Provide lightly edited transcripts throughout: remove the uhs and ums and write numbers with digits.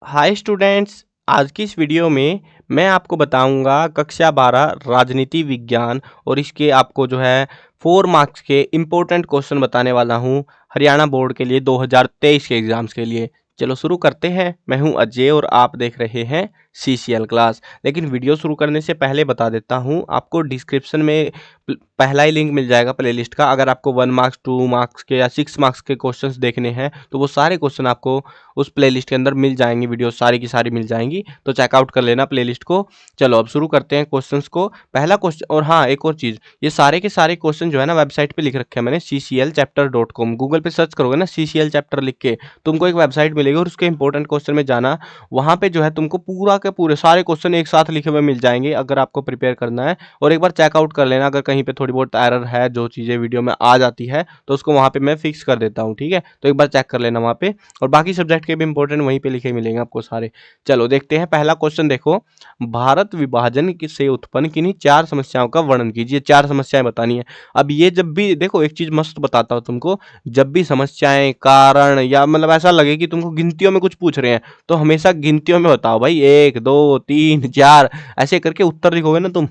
Hi students. आज की इस वीडियो में मैं आपको बताऊंगा कक्षा 12 राजनीति विज्ञान और इसके आपको जो है 4 मार्क्स के इम्पोर्टेंट क्वेश्चन बताने वाला हूं हरियाणा बोर्ड के लिए 2023 के एग्जाम्स के लिए। चलो शुरू करते हैं। मैं हूं अजय और आप देख रहे हैं सीसीएल क्लास। लेकिन वीडियो शुरू करने से पहले बता देता हूं, आपको डिस्क्रिप्शन में पहला ही लिंक मिल जाएगा प्लेलिस्ट का। अगर आपको 1 मार्क्स 2 मार्क्स के या 6 मार्क्स के क्वेश्चंस देखने हैं तो वो सारे क्वेश्चन आपको उस प्लेलिस्ट के अंदर मिल जाएंगी। वीडियो सारी की सारी मिल जाएंगी, तो चेकआउट कर लेना प्लेलिस्ट को। चलो अब शुरू करते हैं क्वेश्चंस को। पहला क्वेश्चन, और हाँ एक और चीज़, ये सारे के सारे क्वेश्चन जो है ना वेबसाइट पे लिख रखे हैं मैंने, cclchapter.com। गूगल पे सर्च करोगे ना CCL चैप्टर लिख के, तुमको एक वेबसाइट मिलेगी और उसके इंपॉर्टेंट क्वेश्चन में जाना। वहाँ पे जो है तुमको पूरा के पूरे सारे क्वेश्चन एक साथ लिखे हुए मिल जाएंगे अगर आपको प्रिपेयर करना है। और एक बार चेकआउट कर लेना, अगर कहीं पे थोड़ी बहुत एरर है, जो चीज़ें वीडियो में आ जाती है तो उसको वहाँ पे मैं फिक्स कर देता हूँ, ठीक है। तो एक बार चेक कर लेना वहाँ पे, और बाकी सब्जेक्ट के भी इंपॉर्टेंट वहीं पे लिखे मिलेंगे आपको सारे। चलो देखते हैं पहला क्वेश्चन। देखो, भारत विभाजन से उत्पन्न किन्हीं 4 समस्याओं का वर्णन कीजिए। 4 समस्याएं बतानी है। अब ये जब भी देखो, एक चीज मस्त बताता हूँ तुमको, जब भी समस्याएं, कारण या मतलब ऐसा लगे कि तुमको गिनतियों में कुछ पूछ रहे हैं तो हमेशा गिनतियों में बताओ भाई। 1 2 3 4 ऐसे करके उत्तर लिखोगे ना तुम,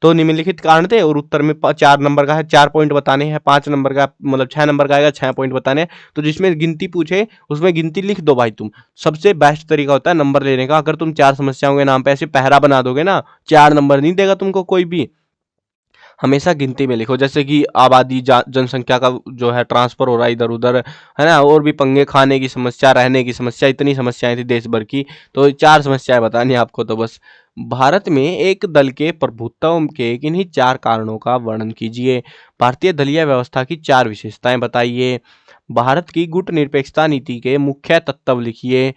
तो निम्नलिखित कारण थे और उत्तर में 4 नंबर का है, 4 पॉइंट बताने हैं। 5 नंबर का मतलब 6 नंबर का आएगा, 6 पॉइंट बताने हैं। तो जिसमें गिनती पूछे उसमें गिनती लिख दो भाई तुम। सबसे बेस्ट तरीका होता है नंबर लेने का। अगर तुम 4 समस्याओं के नाम पे ऐसे पहरा बना दोगे ना, 4 नंबर नहीं देगा तुमको कोई भी। हमेशा गिनती में लिखो, जैसे कि आबादी, जनसंख्या का जो है ट्रांसफर हो रहा है इधर उधर, है ना, और भी पंगे, खाने की समस्या, रहने की समस्या, इतनी समस्याएं थी देश भर की। तो 4 समस्याएं बतानी है आपको। तो बस, भारत में एक दल के प्रभुत्व के किन्हीं 4 कारणों का वर्णन कीजिए। भारतीय दलीय व्यवस्था की 4 विशेषताएं बताइए। भारत की गुट निरपेक्षता नीति के मुख्य तत्व लिखिए।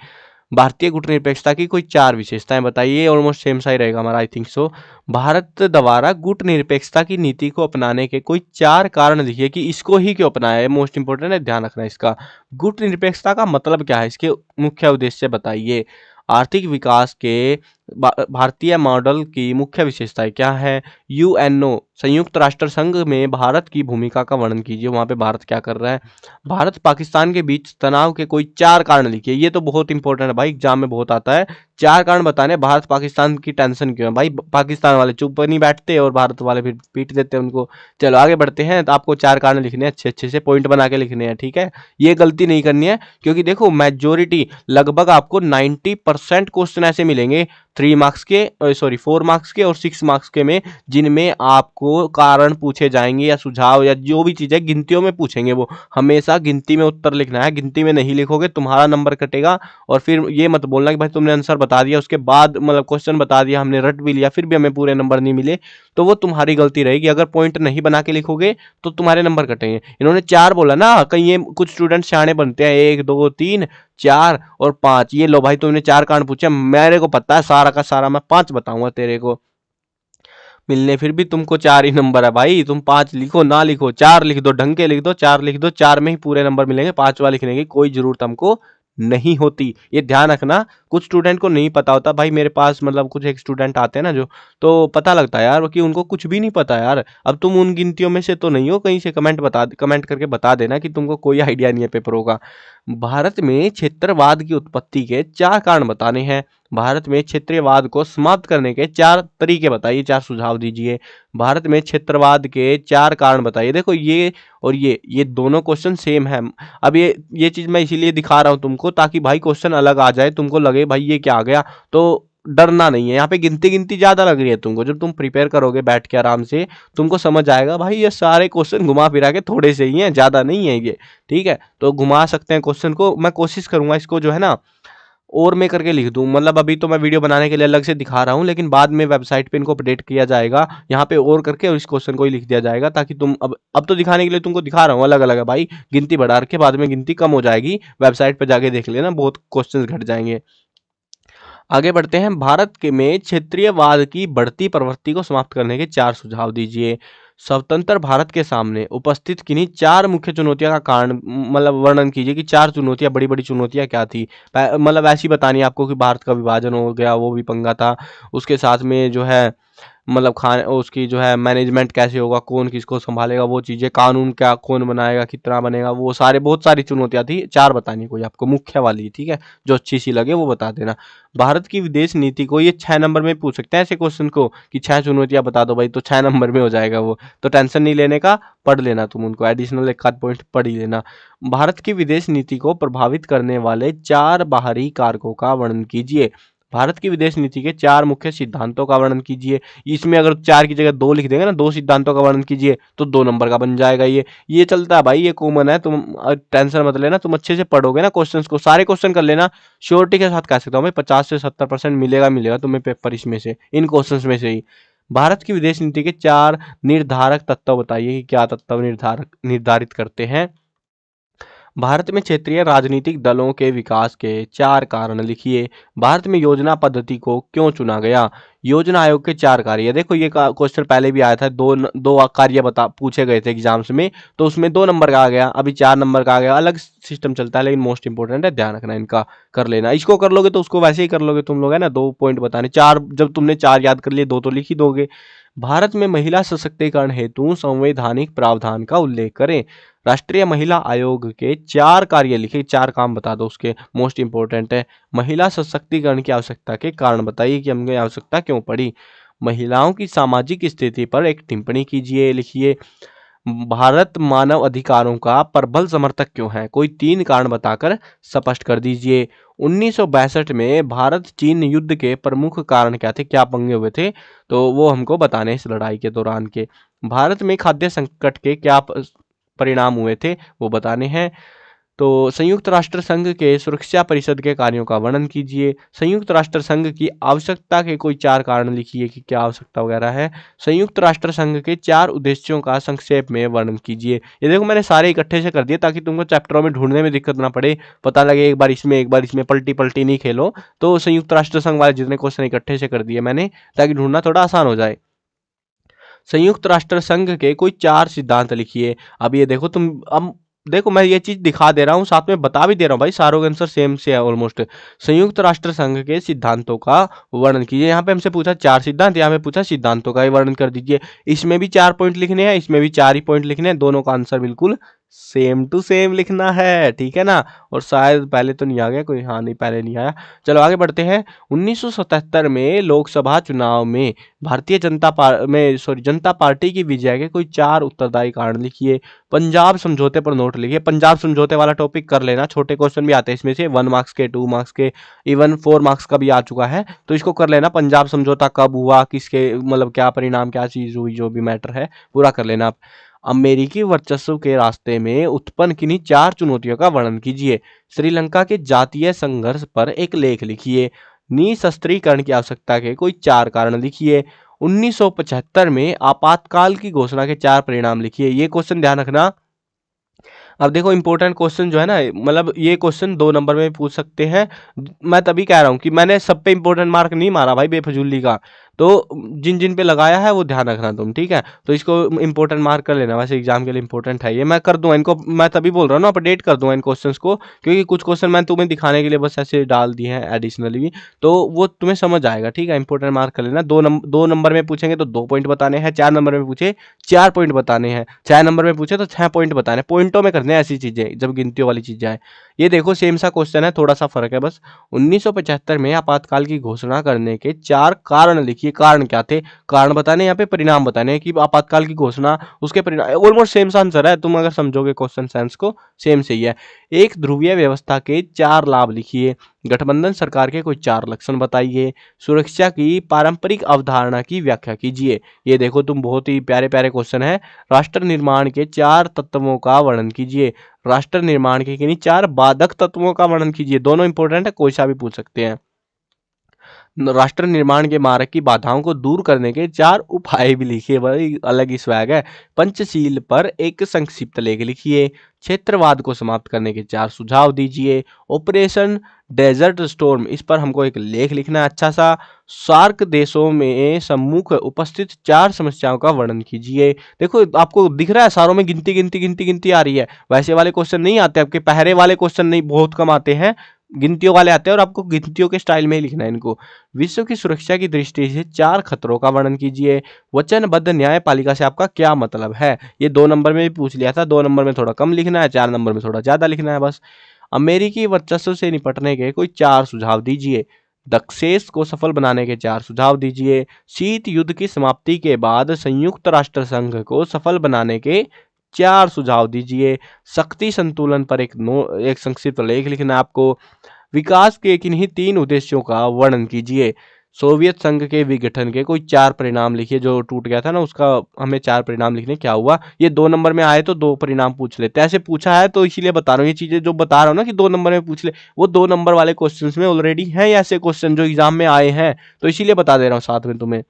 भारतीय गुटनिरपेक्षता की कोई 4 विशेषताएं बताइए। ऑलमोस्ट सेम सा ही रहेगा हमारा, आई थिंक सो। भारत द्वारा गुट निरपेक्षता की नीति को अपनाने के कोई 4 कारण लिखिए कि इसको ही क्यों अपनाया है। मोस्ट इंपोर्टेंट है, ध्यान रखना इसका। गुट निरपेक्षता का मतलब क्या है, इसके मुख्य उद्देश्य बताइए। आर्थिक विकास के भारतीय मॉडल की मुख्य विशेषताएं क्या है। यूएनओ, संयुक्त राष्ट्र संघ में भारत की भूमिका का वर्णन कीजिए। वहां पे भारत क्या कर रहा है। भारत पाकिस्तान के बीच तनाव के कोई 4 कारण लिखिए। ये तो बहुत इंपॉर्टेंट है भाई, एग्जाम में बहुत आता है। 4 कारण बताने, भारत पाकिस्तान की टेंशन क्यों है भाई। पाकिस्तान वाले चुप नहीं बैठते और भारत वाले फिर पीट देते हैं उनको। चलो आगे बढ़ते हैं। तो आपको 4 कारण लिखने हैं, अच्छे अच्छे से पॉइंट बना के लिखने हैं, ठीक है। ये गलती नहीं करनी है, क्योंकि देखो मेजोरिटी, लगभग आपको 90% क्वेश्चन ऐसे मिलेंगे 3 मार्क्स के, सॉरी 4 मार्क्स के और 6 मार्क्स के में, जिनमें आपको कारण पूछे जाएंगे या सुझाव या जो भी चीज़ है गिनतियों में पूछेंगे। वो हमेशा गिनती में उत्तर लिखना है। गिनती में नहीं लिखोगे तुम्हारा नंबर कटेगा। और फिर ये मत बोलना कि भाई तुमने आंसर बता दिया, उसके बाद मतलब क्वेश्चन बता दिया, हमने रट भी लिया, फिर भी हमें पूरे नंबर नहीं मिले, तो वो तुम्हारी गलती रहेगी। अगर पॉइंट नहीं बना के लिखोगे तो तुम्हारे नंबर कटेंगे। इन्होंने 4 बोला ना, कहीं ये कुछ स्टूडेंट सियाने बनते हैं, 1 2 3 4 और 5। ये लो भाई, तुमने 4 कारण पूछे, मेरे को पता है सारा का सारा, मैं 5 बताऊंगा तेरे को मिलने, फिर भी तुमको 4 ही नंबर है भाई। तुम 5 लिखो ना लिखो, 4 लिख दो, ढंग के लिख दो, 4 लिख दो, 4 में ही पूरे नंबर मिलेंगे। 5वां लिखने की कोई जरूरत हमको नहीं होती, ये ध्यान रखना। कुछ स्टूडेंट को नहीं पता होता भाई। मेरे पास मतलब कुछ एक स्टूडेंट आते हैं ना जो, तो पता लगता है यार कि उनको कुछ भी नहीं पता यार। अब तुम उन गिनतियों में से तो नहीं हो, कहीं से कमेंट करके बता देना कि तुमको कोई आइडिया नहीं है पेपरों का। भारत में क्षेत्रवाद की उत्पत्ति के 4 कारण बताने हैं। भारत में क्षेत्रीयवाद को समाप्त करने के 4 तरीके बताइए, 4 सुझाव दीजिए। भारत में क्षेत्रवाद के 4 कारण बताइए। देखो ये और ये दोनों क्वेश्चन सेम है। अब ये चीज मैं इसीलिए दिखा रहा हूं तुमको, ताकि भाई क्वेश्चन अलग आ जाए, तुमको लगे भाई ये क्या आ गया, तो डरना नहीं है। यहाँ पे गिनती गिनती ज्यादा लग रही है तुमको, जब तुम प्रिपेयर करोगे बैठ के आराम से, तुमको समझ आएगा भाई ये सारे क्वेश्चन घुमा फिरा के थोड़े से ही हैं, ज्यादा नहीं है ये, ठीक है। तो घुमा सकते हैं क्वेश्चन को। मैं कोशिश करूंगा इसको जो है ना और मैं करके लिख दूं। मतलब अभी तो मैं वीडियो बनाने के लिए अलग से दिखा रहा हूं, लेकिन बाद में वेबसाइट पे इनको अपडेट किया जाएगा, यहाँ पे और करके और इस क्वेश्चन को ही लिख दिया जाएगा, ताकि तुम अब तो दिखाने के लिए तुमको दिखा रहा हूँ अलग अलग है भाई। गिनती बढ़ा के बाद में गिनती कम हो जाएगी, वेबसाइट पे जाके देख लेना, बहुत क्वेश्चन घट जाएंगे। आगे बढ़ते हैं। भारत के में क्षेत्रीयवाद की बढ़ती प्रवृत्ति को समाप्त करने के 4 सुझाव दीजिए। स्वतंत्र भारत के सामने उपस्थित किन्हीं 4 मुख्य चुनौतियों का कारण मतलब वर्णन कीजिए कि 4 चुनौतियां, बड़ी बड़ी चुनौतियां क्या थी। मतलब ऐसी बतानी है आपको कि भारत का विभाजन हो गया, वो भी पंगा था। उसके साथ में जो है मतलब खाने उसकी जो है मैनेजमेंट कैसे होगा, कौन किसको संभालेगा, वो चीज़ें, कानून क्या कौन बनाएगा, कितना बनेगा, वो सारे बहुत सारी चुनौतियाँ थी। 4 बतानी कोई आपको मुख्य वाली, ठीक है, जो अच्छी सी लगे वो बता देना। भारत की विदेश नीति को ये 6 नंबर में पूछ सकते हैं ऐसे क्वेश्चन को कि 6 चुनौतियाँ बता दो भाई, तो 6 नंबर में हो जाएगा वो। तो टेंशन नहीं लेने का, पढ़ लेना तुम उनको, एडिशनल एक आध पॉइंट पढ़ ही लेना। भारत की विदेश नीति को प्रभावित करने वाले 4 बाहरी कारकों का वर्णन कीजिए। भारत की विदेश नीति के 4 मुख्य सिद्धांतों का वर्णन कीजिए। इसमें अगर 4 की जगह 2 लिख देंगे ना, 2 सिद्धांतों का वर्णन कीजिए, तो 2 नंबर का बन जाएगा ये चलता है भाई, ये कॉमन है, तुम टेंशन मत लेना, तुम अच्छे से पढ़ोगे ना क्वेश्चंस को, सारे क्वेश्चन कर लेना, श्योरिटी के साथ कह सकता हूँ भाई 50 से 70% मिलेगा तुम्हें पेपर इसमें से, इन क्वेश्चंस में से ही। भारत की विदेश नीति के 4 निर्धारक तत्व बताइए कि क्या तत्व निर्धारित करते हैं। भारत में क्षेत्रीय राजनीतिक दलों के विकास के 4 कारण लिखिए। भारत में योजना पद्धति को क्यों चुना गया। योजना आयोग के 4 कार्य, देखो ये क्वेश्चन पहले भी आया था, दो कार्य बता पूछे गए थे एग्जाम्स में, तो उसमें 2 नंबर का आ गया, अभी 4 नंबर का आ गया, अलग सिस्टम चलता है, लेकिन मोस्ट इंपोर्टेंट है, ध्यान रखना इनका, कर लेना, इसको कर लोगे तो उसको वैसे ही कर लोगे तुम लोग, है ना। 2 पॉइंट बताने, 4 जब तुमने 4 याद कर लिए, 2 तो लिख ही दोगे। भारत में महिला सशक्तिकरण हेतु संवैधानिक प्रावधान का उल्लेख करें। राष्ट्रीय महिला आयोग के 4 कार्य लिखे, 4 काम बता दो उसके, मोस्ट इंपोर्टेंट है। महिला सशक्तिकरण की आवश्यकता के कारण बताइए कि हमें आवश्यकता क्यों पड़ी। महिलाओं की सामाजिक स्थिति पर एक टिप्पणी कीजिए, लिखिए। भारत मानव अधिकारों का प्रबल समर्थक क्यों है, कोई 3 कारण बताकर स्पष्ट कर दीजिए। 1962 में भारत चीन युद्ध के प्रमुख कारण क्या थे, क्या पंगे हुए थे, तो वो हमको बताने इस लड़ाई के दौरान के। भारत में खाद्य संकट के क्या परिणाम हुए थे, वो बताने हैं। तो संयुक्त राष्ट्र संघ के सुरक्षा परिषद के कार्यों का वर्णन कीजिए। संयुक्त राष्ट्र संघ की आवश्यकता के कोई 4 कारण लिखिए कि क्या आवश्यकता वगैरह है। संयुक्त राष्ट्र संघ के 4 उद्देश्यों का संक्षेप में वर्णन कीजिए। ये देखो मैंने सारे इकट्ठे से कर दिए ताकि तुमको चैप्टरों में ढूंढने में दिक्कत ना पड़े, पता लगे एक बार इसमें पलटी पलटी नहीं खेलो। तो संयुक्त राष्ट्र संघ वाले जितने क्वेश्चन इकट्ठे से कर दिए मैंने, ताकि ढूंढना थोड़ा आसान हो जाए। संयुक्त राष्ट्र संघ के कोई 4 सिद्धांत लिखिए। अब ये देखो तुम, अब देखो मैं ये चीज दिखा दे रहा हूँ, साथ में बता भी दे रहा हूँ भाई, सारों के आंसर सेम से है ऑलमोस्ट। संयुक्त राष्ट्र संघ के सिद्धांतों का वर्णन कीजिए। यहाँ पे हमसे पूछा 4 सिद्धांत, यहाँ पे पूछा सिद्धांतों का ही वर्णन कर दीजिए। इसमें भी 4 पॉइंट लिखने हैं, इसमें भी 4 ही पॉइंट लिखने हैं, दोनों का आंसर बिल्कुल सेम टू सेम लिखना है, ठीक है ना। और शायद पहले तो नहीं आ गया कोई, हाँ नहीं पहले नहीं आया। चलो आगे बढ़ते हैं। 1977 में लोकसभा चुनाव में जनता पार्टी की विजय के कोई 4 उत्तरदायी कारण लिखिए। पंजाब समझौते पर नोट लिखिए। पंजाब समझौते वाला टॉपिक कर लेना, छोटे क्वेश्चन भी आते हैं इसमें से, 1 मार्क्स के, 2 मार्क्स के, इवन 4 मार्क्स का भी आ चुका है, तो इसको कर लेना। पंजाब समझौता कब हुआ, किसके मतलब क्या परिणाम, क्या चीज हुई, जो भी मैटर है पूरा कर लेना आप। अमेरिकी वर्चस्व के रास्ते में उत्पन्न किन्हीं 4 चुनौतियों का वर्णन कीजिए। श्रीलंका के जातीय संघर्ष पर एक लेख लिखिए। निशस्त्रीकरण की आवश्यकता के कोई 4 कारण लिखिए। 1975 में आपातकाल की घोषणा के 4 परिणाम लिखिए। ये क्वेश्चन ध्यान रखना। अब देखो इंपॉर्टेंट क्वेश्चन जो है ना, मतलब ये क्वेश्चन 2 नंबर में पूछ सकते हैं। मैं तभी कह रहा हूँ कि मैंने सब पे इंपॉर्टेंट मार्क नहीं मारा भाई बेफजूली का, तो जिन जिन पे लगाया है वो ध्यान रखना तुम, ठीक है। तो इसको इंपॉर्टेंट मार्क कर लेना, वैसे एग्जाम के लिए इंपॉर्टेंट है ये, मैं कर दूंगा इनको, मैं तभी बोल रहा हूँ ना, अपडेट कर दूंगा इन क्वेश्चंस को, क्योंकि कुछ क्वेश्चन मैंने तुम्हें दिखाने के लिए बस ऐसे डाल दिए हैं एडिशनली, तो वो तुम्हें समझ आएगा, ठीक है। इंपॉर्टेंट मार्क कर लेना। 2 नंबर में पूछेंगे तो 2 पॉइंट बताने हैं, 4 नंबर में पूछे 4 पॉइंट बताने हैं, 6 नंबर में पूछे तो 6 पॉइंट बताने, पॉइंटों में करने हैं ऐसी चीजें जब गिनतियों वाली चीजें आए। ये देखो सेम सा क्वेश्चन है, थोड़ा सा फर्क है बस। 1975 में आपातकाल की घोषणा करने के 4 कारण लिखिए। कारण क्या थे, कारण बताने, यहाँ पे परिणाम बताने कि आपातकाल की घोषणा, उसके परिणाम, ऑलमोस्ट सेम सा आंसर है, तुम अगर समझोगे क्वेश्चन सेंस को सेम से ही है। एक ध्रुवीय व्यवस्था के 4 लाभ लिखिए। गठबंधन सरकार के कोई 4 लक्षण बताइए। सुरक्षा की पारंपरिक अवधारणा की व्याख्या कीजिए। ये देखो तुम, बहुत ही प्यारे प्यारे क्वेश्चन है। राष्ट्र निर्माण के 4 तत्वों का वर्णन कीजिए। राष्ट्र निर्माण के किन्हीं 4 बाधक तत्वों का वर्णन कीजिए। दोनों इंपॉर्टेंट है, कोई सा भी पूछ सकते हैं। राष्ट्र निर्माण के मार्ग की बाधाओं को दूर करने के 4 उपाय भी लिखिए, बड़ी अलग ही स्वैग है। पंचशील पर एक संक्षिप्त लेख लिखिए। क्षेत्रवाद को समाप्त करने के 4 सुझाव दीजिए। ऑपरेशन डेजर्ट स्टॉर्म, इस पर हमको एक लेख लिखना है अच्छा सा। सार्क देशों में सम्मुख उपस्थित 4 समस्याओं का वर्णन कीजिए। देखो आपको दिख रहा है सारों में गिनती गिनती गिनती गिनती आ रही है, वैसे वाले क्वेश्चन नहीं आते आपके, पहरे वाले क्वेश्चन नहीं, बहुत कम आते हैं, गिनतियों वाले आते हैं और आपको गिनतियों के स्टाइल में ही लिखना है इनको। विश्व की सुरक्षा की दृष्टि से 4 खतरों का वर्णन कीजिए। वचनबद्ध न्यायपालिका से आपका क्या मतलब है? ये 2 नंबर में भी पूछ लिया था, 2 नंबर में थोड़ा कम लिखना है, 4 नंबर में थोड़ा ज़्यादा लिखना है बस। अमेरिकी वर्चस्व से निपटने के कोई 4 सुझाव दीजिए। दक्षेस को सफल बनाने के 4 सुझाव दीजिए। शीत युद्ध की समाप्ति के बाद संयुक्त राष्ट्र संघ को सफल बनाने के 4 सुझाव दीजिए। शक्ति संतुलन पर एक संक्षिप्त लेख लिखना है आपको। विकास के किन्हीं 3 उद्देश्यों का वर्णन कीजिए। सोवियत संघ के विघटन के कोई 4 परिणाम लिखिए, जो टूट गया था ना उसका हमें 4 परिणाम लिखने, क्या हुआ। ये 2 नंबर में आए तो 2 परिणाम पूछ लेते हैं, ऐसे पूछा है तो इसीलिए बता रहा हूँ। ये चीजें जो बता रहा हूँ ना कि 2 नंबर में पूछ ले, वो 2 नंबर वाले क्वेश्चंस में ऑलरेडी हैं ऐसे क्वेश्चन जो एग्जाम में आए हैं, तो इसीलिए बता दे रहा हूँ साथ में तुम्हें।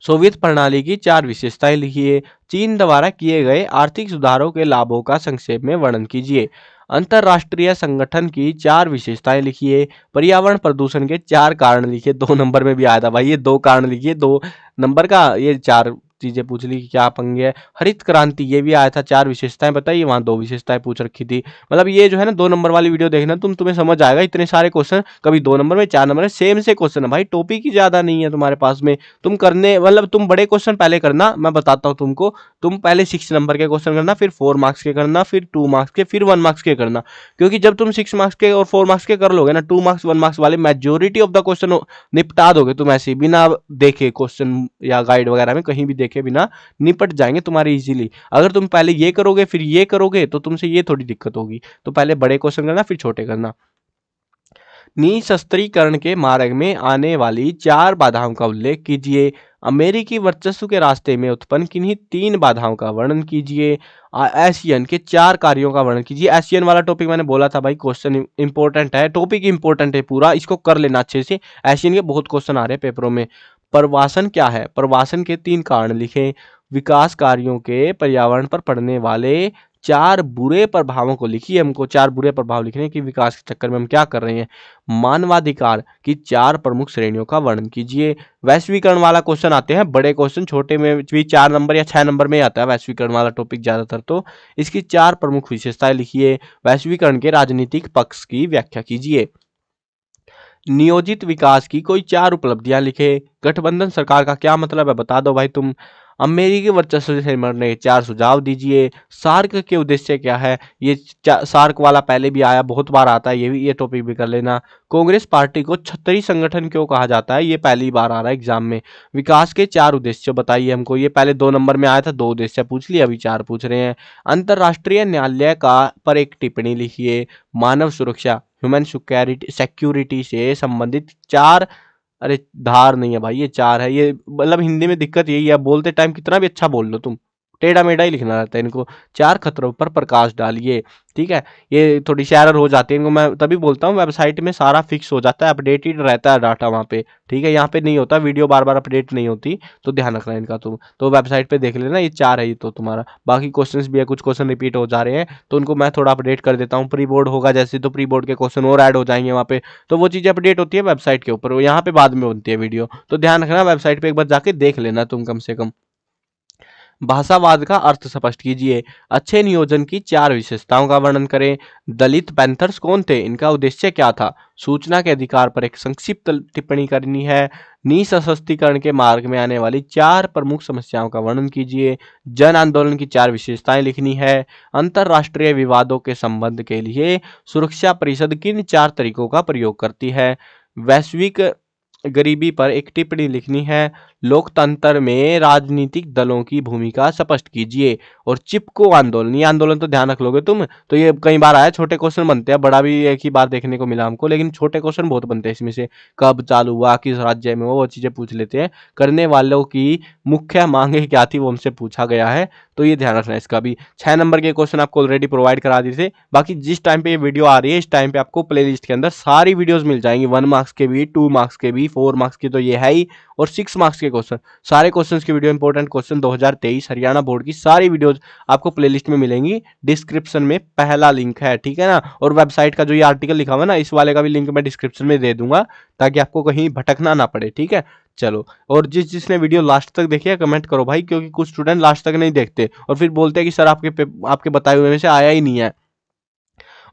सोवियत प्रणाली की 4 विशेषताएं लिखिए। चीन द्वारा किए गए आर्थिक सुधारों के लाभों का संक्षेप में वर्णन कीजिए। अंतरराष्ट्रीय संगठन की 4 विशेषताएं लिखिए। पर्यावरण प्रदूषण के 4 कारण लिखिए। 2 नंबर में भी आया था भाई, ये 2 कारण लिखिए, 2 नंबर का ये 4 चीजें पूछ ली कि क्या पंगे है। हरित क्रांति ये भी आया था, 4 विशेषताएं बताइए, वहां 2 विशेषताएं पूछ रखी थी। मतलब ये जो है ना 2 नंबर वाली वीडियो देखना, तुम्हें समझ आएगा। इतने सारे क्वेश्चन कभी 2 नंबर में, 4 नंबर में, सेम से क्वेश्चन है भाई, टॉपिक ही ज्यादा नहीं है तुम्हारे पास में। तुम करने मतलब तुम बड़े क्वेश्चन पहले करना, मैं बताता हूँ तुमको। तुम पहले 6 नंबर के क्वेश्चन करना, फिर 4 मार्क्स के करना, फिर 2 मार्क्स के, फिर 1 मार्क्स के करना। क्योंकि जब तुम 6 मार्क्स के और 4 मार्क्स के कर लोगे ना, 2 मार्क्स 1 मार्क्स वाले मेजोरिटी ऑफ द क्वेश्चन निपटा दोगे तुम ऐसे ही, बिना देखे क्वेश्चन या गाइड वगैरह में कहीं भी देखे बिना निपट जाएंगे तुम्हारे इजीली। अगर तुम पहले ये करोगे फिर ये करोगे तो तुमसे ये थोड़ी दिक्कत होगी। तो पहले बड़े क्वेश्चन करना, फिर छोटे करना। निशस्त्रीकरण के मार्ग में आने वाली 4 बाधाओं का उल्लेख कीजिए। अमेरिकी वर्चस्व के रास्ते में उत्पन्न किन्हीं 3 बाधाओं का वर्णन कीजिए। एशियन के 4 कार्यों का वर्णन कीजिए। एशियन वाला टॉपिक मैंने बोला था भाई, क्वेश्चन इंपॉर्टेंट है, टॉपिक इंपॉर्टेंट है पूरा, इसको कर लेना अच्छे से। एशियन के बहुत क्वेश्चन आ रहे हैं पेपरों में। प्रवासन क्या है? प्रवासन के 3 कारण लिखें। विकास कार्यों के पर्यावरण पर पड़ने वाले 4 बुरे प्रभावों को लिखिए। हमको 4 बुरे प्रभाव लिखने कि विकास के चक्कर में हम क्या कर रहे हैं। मानवाधिकार की 4 प्रमुख श्रेणियों का वर्णन कीजिए। वैश्वीकरण वाला क्वेश्चन आते हैं बड़े क्वेश्चन, छोटे में भी 4 नंबर या 6 नंबर में आता है वैश्वीकरण वाला टॉपिक ज्यादातर। तो इसकी 4 प्रमुख विशेषताएं लिखिए। वैश्वीकरण के राजनीतिक पक्ष की व्याख्या कीजिए। नियोजित विकास की कोई 4 उपलब्धियां लिखे। गठबंधन सरकार का क्या मतलब है बता दो भाई तुम। अमेरिकी वर्चस्व से निपटने के 4 सुझाव दीजिए। सार्क के उद्देश्य क्या है? ये सार्क वाला पहले भी आया, बहुत बार आता है, ये टॉपिक भी कर लेना। कांग्रेस पार्टी को छतरी संगठन क्यों कहा जाता है? ये पहली बार आ रहा है एग्जाम में। विकास के 4 उद्देश्य बताइए हमको। ये पहले 2 नंबर में आया था, 2 उद्देश्य पूछ लिया, अभी 4 पूछ रहे हैं। अंतरराष्ट्रीय न्यायालय का पर एक टिप्पणी लिखिए। मानव सुरक्षा ह्यूमन सिक्योरिटी से संबंधित 4, अरे धार नहीं है भाई, ये 4 है। ये मतलब हिंदी में दिक्कत यही है, बोलते टाइम कितना भी अच्छा बोल लो तुम, टेढ़ा मेढ़ा ही लिखना रहता है इनको। 4 खतरों पर प्रकाश डालिए। ठीक है, ये थोड़ी सी एरर हो जाती है इनको, मैं तभी बोलता हूँ वेबसाइट में सारा फिक्स हो जाता है, अपडेटेड रहता है डाटा वहाँ पे। ठीक है, यहाँ पे नहीं होता, वीडियो बार बार अपडेट नहीं होती, तो ध्यान रखना इनका तुम। तो वेबसाइट पे देख लेना, ये 4 है ये तो तुम्हारा। बाकी क्वेश्चंस भी है, कुछ क्वेश्चन रिपीट हो जा रहे हैं तो उनको मैं थोड़ा अपडेट कर देता हूँ। प्री बोर्ड होगा जैसे तो प्री बोर्ड के क्वेश्चन और ऐड हो जाएंगे वहाँ पे, तो वो चीज़ें अपडेट होती है वेबसाइट के ऊपर, वो यहाँ पे बाद में बनती है वीडियो। तो ध्यान रखना, वेबसाइट पे एक बार जाके देख लेना तुम कम से कम। भाषावाद का अर्थ स्पष्ट कीजिए। अच्छे नियोजन की 4 विशेषताओं का वर्णन करें। दलित पैंथर्स कौन थे? इनका उद्देश्य क्या था? सूचना के अधिकार पर एक संक्षिप्त टिप्पणी करनी है। निःशस्त्रीकरण के मार्ग में आने वाली 4 प्रमुख समस्याओं का वर्णन कीजिए। जन आंदोलन की 4 विशेषताएं लिखनी है। अंतरराष्ट्रीय विवादों के संबंध के लिए सुरक्षा परिषद किन 4 तरीकों का प्रयोग करती है? वैश्विक गरीबी पर एक टिप्पणी लिखनी है। लोकतंत्र में राजनीतिक दलों की भूमिका स्पष्ट कीजिए। और चिपको आंदोलन, ये आंदोलन तो ध्यान रख लोगे तुम, तो ये कई बार आया, छोटे क्वेश्चन बनते हैं, बड़ा भी एक ही बार देखने को मिला हमको, लेकिन छोटे क्वेश्चन बहुत बनते हैं इसमें से। कब चालू हुआ, किस राज्य में, वो चीजें पूछ लेते हैं। करने वालों की मुख्य मांगे क्या थी वो हमसे पूछा गया है, तो ये ध्यान रखना है इसका भी। 6 नंबर के क्वेश्चन आपको ऑलरेडी प्रोवाइड करा दिए थे। बाकी जिस टाइम पे ये वीडियो आ रही है इस टाइम पे आपको प्लेलिस्ट के अंदर सारी वीडियोस मिल जाएंगी, 1 मार्क्स के भी, 2 मार्क्स के भी, 4 मार्क्स की तो ये है ही, और 6 मार्क्स के क्वेश्चन, सारे क्वेश्चंस की video, important question 2023 Haryana board की सारी वीडियोस आपको प्लेलिस्ट में मिलेंगी। डिस्क्रिप्शन में पहला लिंक है, ठीक है ना। और वेबसाइट का जो ये आर्टिकल लिखा हुआ है ना, इस वाले का भी लिंक मैं डिस्क्रिप्शन में दे दूंगा, ताकि आपको कहीं भटकना ना पड़े। ठीक है, चलो। और जिसने वीडियो लास्ट तक देखी है कमेंट करो भाई, क्योंकि कुछ स्टूडेंट लास्ट तक नहीं देखते और फिर बोलते हैं कि सर आपके बताए हुए में से आया ही नहीं है।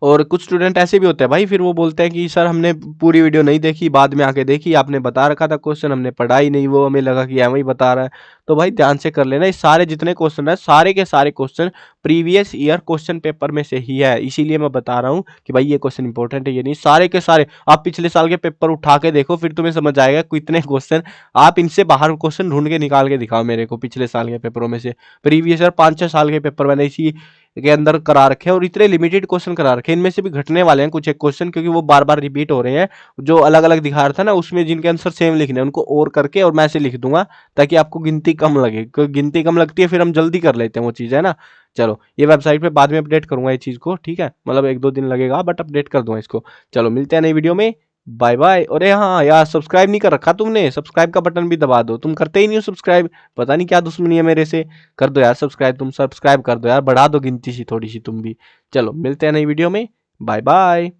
और कुछ स्टूडेंट ऐसे भी होते हैं भाई, फिर वो बोलते हैं कि सर हमने पूरी वीडियो नहीं देखी, बाद में आके देखी, आपने बता रखा था क्वेश्चन, हमने पढ़ा ही नहीं, वो हमें लगा कि एवं ही बता रहा है। तो भाई ध्यान से कर लेना, ये सारे जितने क्वेश्चन है सारे के सारे question previous year question paper में से ही है, इसीलिए मैं बता रहा हूँ कि भाई ये क्वेश्चन इंपॉर्टेंट है, ये नहीं, सारे के सारे आप पिछले साल के पेपर उठा के देखो, फिर तुम्हें समझ आएगा कितने क्वेश्चन, आप इनसे बाहर क्वेश्चन ढूंढ के निकाल के दिखाओ मेरे को पिछले साल के पेपरों में से। प्रीवियस ईयर 5-6 साल के पेपर मैंने इसी के अंदर करा रखे हैं, और इतने लिमिटेड क्वेश्चन करा रखे हैं, इनमें से भी घटने वाले हैं कुछ एक क्वेश्चन, क्योंकि वो बार बार रिपीट हो रहे हैं। जो अलग अलग दिखा रहा था ना, उसमें जिनके आंसर सेम लिखने हैं उनको और करके और मैं ऐसे लिख दूंगा, ताकि आपको गिनती कम लगे, क्योंकि गिनती कम लगती है फिर हम जल्दी कर लेते हैं वो चीज़, है ना। चलो ये वेबसाइट पे बाद में अपडेट करूंगा ये चीज़ को, ठीक है, मतलब 1-2 दिन लगेगा बट अपडेट कर दूंगा इसको। चलो मिलते हैं नई वीडियो में, बाय बाय। अरे हाँ यार, सब्सक्राइब नहीं कर रखा तुमने, सब्सक्राइब का बटन भी दबा दो, तुम करते ही नहीं हो सब्सक्राइब, पता नहीं क्या दुश्मनी है मेरे से। कर दो यार सब्सक्राइब, तुम सब्सक्राइब कर दो यार, बढ़ा दो गिनती सी थोड़ी सी तुम भी। चलो मिलते हैं नई वीडियो में, बाय बाय।